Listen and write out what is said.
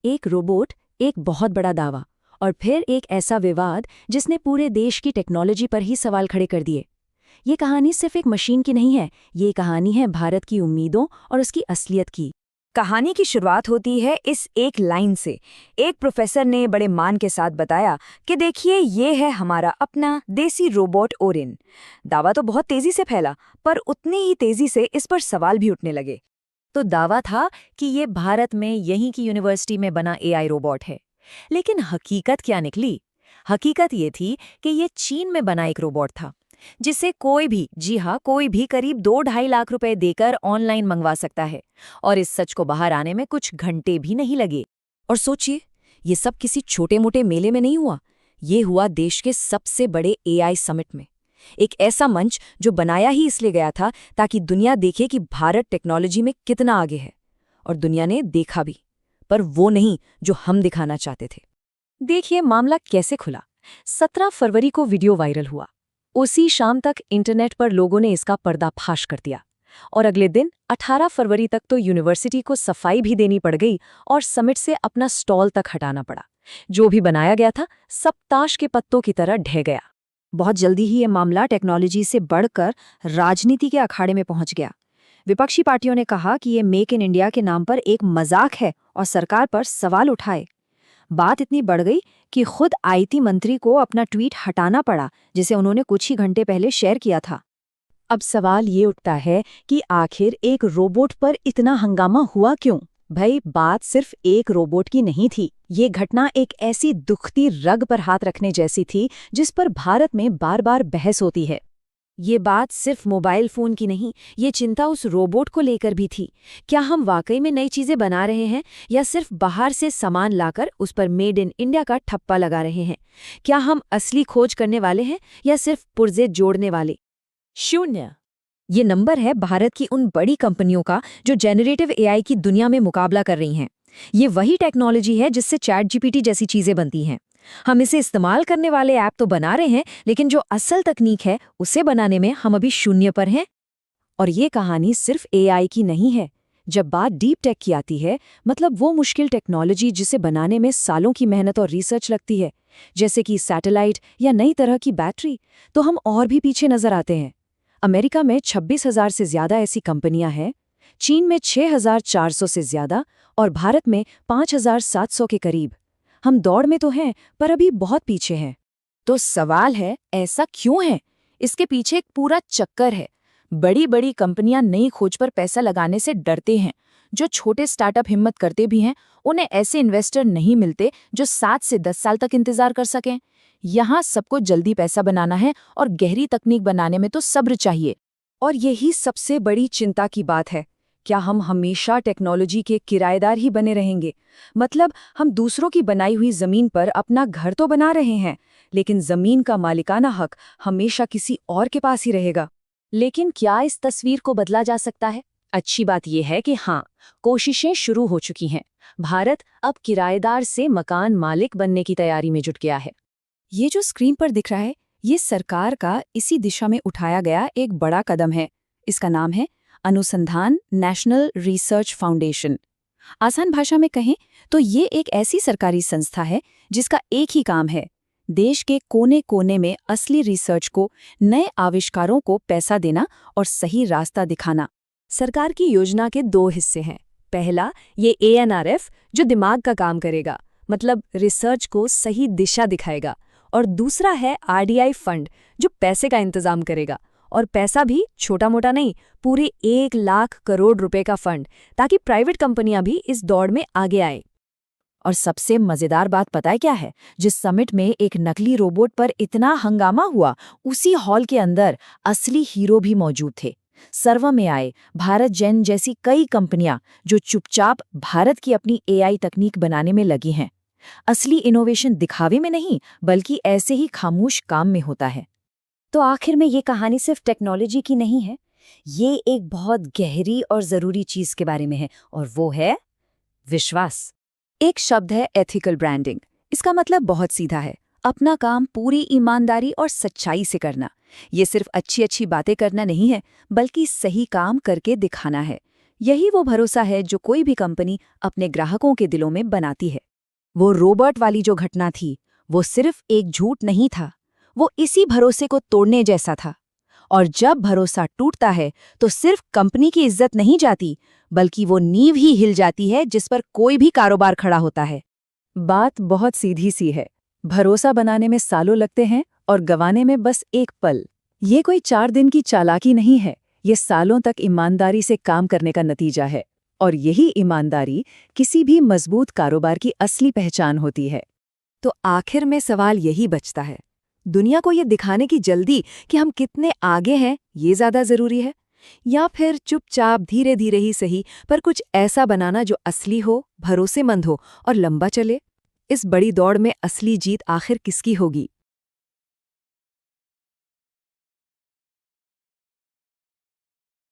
एक रोबोट, एक बहुत बड़ा दावा, और फिर एक ऐसा विवाद जिसने पूरे देश की टेक्नोलॉजी पर ही सवाल खड़े कर दिए। ये कहानी सिर्फ एक मशीन की नहीं है, ये कहानी है भारत की उम्मीदों और उसकी असलियत की। कहानी की शुरुआत होती है इस एक लाइन से। एक प्रोफेसर ने बड़े मान के साथ बताया कि देखिए ये है हमारा अपना देसी रोबोट ओरिन। दावा तो बहुत तेजी से फैला, पर उतनी ही तेजी से इस पर सवाल भी उठने लगे। तो दावा था कि ये भारत में यहीं की यूनिवर्सिटी में बना एआई रोबोट है। लेकिन हकीकत क्या निकली? हकीकत ये थी कि ये चीन में बना एक रोबोट था, जिसे कोई भी, जी हाँ, कोई भी करीब 2-2.5 लाख रुपए देकर ऑनलाइन मंगवा सकता है। और इस सच को बाहर आने में कुछ घंटे भी नहीं लगे। और सोचिए, ये सब किसी छोटे मोटे मेले में नहीं हुआ, ये हुआ देश के सबसे बड़े एआई समिट में। एक ऐसा मंच जो बनाया ही इसलिए गया था ताकि दुनिया देखे कि भारत टेक्नोलॉजी में कितना आगे है। और दुनिया ने देखा भी, पर वो नहीं जो हम दिखाना चाहते थे। देखिए मामला कैसे खुला। 17 फरवरी को वीडियो वायरल हुआ। उसी शाम तक इंटरनेट पर लोगों ने इसका पर्दाफाश कर दिया। और अगले दिन 18 फरवरी तक तो यूनिवर्सिटी को सफाई भी देनी पड़ गई और समिट से अपना स्टॉल तक हटाना पड़ा। जो भी बनाया गया था सब ताश के पत्तों की तरह ढह गया। बहुत जल्दी ही ये मामला टेक्नोलॉजी से बढ़कर राजनीति के अखाड़े में पहुंच गया। विपक्षी पार्टियों ने कहा कि ये मेक इन इंडिया के नाम पर एक मजाक है और सरकार पर सवाल उठाए। बात इतनी बढ़ गई कि खुद आईटी मंत्री को अपना ट्वीट हटाना पड़ा, जिसे उन्होंने कुछ ही घंटे पहले शेयर किया था। अब सवाल ये उठता है कि आखिर एक रोबोट पर इतना हंगामा हुआ क्यों? भाई, बात सिर्फ एक रोबोट की नहीं थी। ये घटना एक ऐसी दुखती रग पर हाथ रखने जैसी थी जिस पर भारत में बार बार बहस होती है। ये बात सिर्फ मोबाइल फोन की नहीं, ये चिंता उस रोबोट को लेकर भी थी। क्या हम वाकई में नई चीजें बना रहे हैं या सिर्फ बाहर से सामान लाकर उस पर मेड इन इंडिया का ठप्पा लगा रहे हैं? क्या हम असली खोज करने वाले हैं या सिर्फ पुर्जे जोड़ने वाले? 0। ये नंबर है भारत की उन बड़ी कंपनियों का जो जेनरेटिव एआई की दुनिया में मुकाबला कर रही हैं। ये वही टेक्नोलॉजी है जिससे चैट जीपीटी जैसी चीजें बनती हैं। हम इसे इस्तेमाल करने वाले ऐप तो बना रहे हैं, लेकिन जो असल तकनीक है उसे बनाने में हम अभी 0 पर हैं। और ये कहानी सिर्फ एआई की नहीं है। जब बात डीप टेक की आती है, मतलब वो मुश्किल टेक्नोलॉजी जिसे बनाने में सालों की मेहनत और रिसर्च लगती है, जैसे कि सैटेलाइट या नई तरह की बैटरी, तो हम और भी पीछे नजर आते हैं। अमेरिका में 26,000 से ज्यादा ऐसी कंपनियां हैं, चीन में 6,400 से ज्यादा और भारत में 5,700 के करीब। हम दौड़ में तो हैं, पर अभी बहुत पीछे हैं। तो सवाल है, ऐसा क्यों है? इसके पीछे एक पूरा चक्कर है। बड़ी बड़ी कंपनियां नई खोज पर पैसा लगाने से डरते हैं। जो छोटे स्टार्टअप हिम्मत करते भी हैं, उन्हें ऐसे इन्वेस्टर नहीं मिलते जो 7 से 10 साल तक इंतजार कर सकें। यहाँ सबको जल्दी पैसा बनाना है और गहरी तकनीक बनाने में तो सब्र चाहिए। और यही सबसे बड़ी चिंता की बात है। क्या हम हमेशा टेक्नोलॉजी के किराएदार ही बने रहेंगे? मतलब हम दूसरों की बनाई हुई जमीन पर अपना घर तो बना रहे हैं, लेकिन जमीन का मालिकाना हक हमेशा किसी और के पास ही रहेगा। लेकिन क्या इस तस्वीर को बदला जा सकता है? अच्छी बात यह है कि हाँ, कोशिशें शुरू हो चुकी हैं। भारत अब किराएदार से मकान मालिक बनने की तैयारी में जुट गया है। ये जो स्क्रीन पर दिख रहा है, ये सरकार का इसी दिशा में उठाया गया एक बड़ा कदम है। इसका नाम है अनुसंधान नेशनल रिसर्च फाउंडेशन। आसान भाषा में कहें तो ये एक ऐसी सरकारी संस्था है जिसका एक ही काम है, देश के कोने कोने में असली रिसर्च को, नए आविष्कारों को पैसा देना और सही रास्ता दिखाना। सरकार की योजना के 2 हिस्से हैं। पहला, ये एएनआरएफ जो दिमाग का काम करेगा, मतलब रिसर्च को सही दिशा दिखाएगा। और दूसरा है आरडीआई फंड जो पैसे का इंतजाम करेगा। और पैसा भी छोटा मोटा नहीं, पूरे 1 लाख करोड़ रुपए का फंड, ताकि प्राइवेट कंपनियां भी इस दौड़ में आगे आए। और सबसे मजेदार बात पता है क्या है? जिस समिट में एक नकली रोबोट पर इतना हंगामा हुआ, उसी हॉल के अंदर असली हीरो भी मौजूद थे। सर्वे में आए भारत जेन जैसी कई कंपनियां जो चुपचाप भारत की अपनी एआई तकनीक बनाने में लगी हैं। असली इनोवेशन दिखावे में नहीं, बल्कि ऐसे ही खामोश काम में होता है। तो आखिर में ये कहानी सिर्फ टेक्नोलॉजी की नहीं है, ये एक बहुत गहरी और जरूरी चीज के बारे में है, और वो है विश्वास। एक शब्द है एथिकल ब्रांडिंग। इसका मतलब बहुत सीधा है, अपना काम पूरी ईमानदारी और सच्चाई से करना। ये सिर्फ अच्छी अच्छी बातें करना नहीं है, बल्कि सही काम करके दिखाना है। यही वो भरोसा है जो कोई भी कंपनी अपने ग्राहकों के दिलों में बनाती है। वो रोबोट वाली जो घटना थी, वो सिर्फ एक झूठ नहीं था, वो इसी भरोसे को तोड़ने जैसा था। और जब भरोसा टूटता है तो सिर्फ कंपनी की इज्जत नहीं जाती, बल्कि वो नींव ही हिल जाती है जिस पर कोई भी कारोबार खड़ा होता है। बात बहुत सीधी सी है। भरोसा बनाने में सालों लगते हैं और गंवाने में बस एक पल। ये कोई 4 दिन की चालाकी नहीं है, ये सालों तक ईमानदारी से काम करने का नतीजा है। और यही ईमानदारी किसी भी मजबूत कारोबार की असली पहचान होती है। तो आखिर में सवाल यही बचता है, दुनिया को ये दिखाने की जल्दी कि हम कितने आगे हैं, ये ज़्यादा ज़रूरी है, या फिर चुपचाप धीरे धीरे ही सही पर कुछ ऐसा बनाना जो असली हो, भरोसेमंद हो और लंबा चले? इस बड़ी दौड़ में असली जीत आखिर किसकी होगी?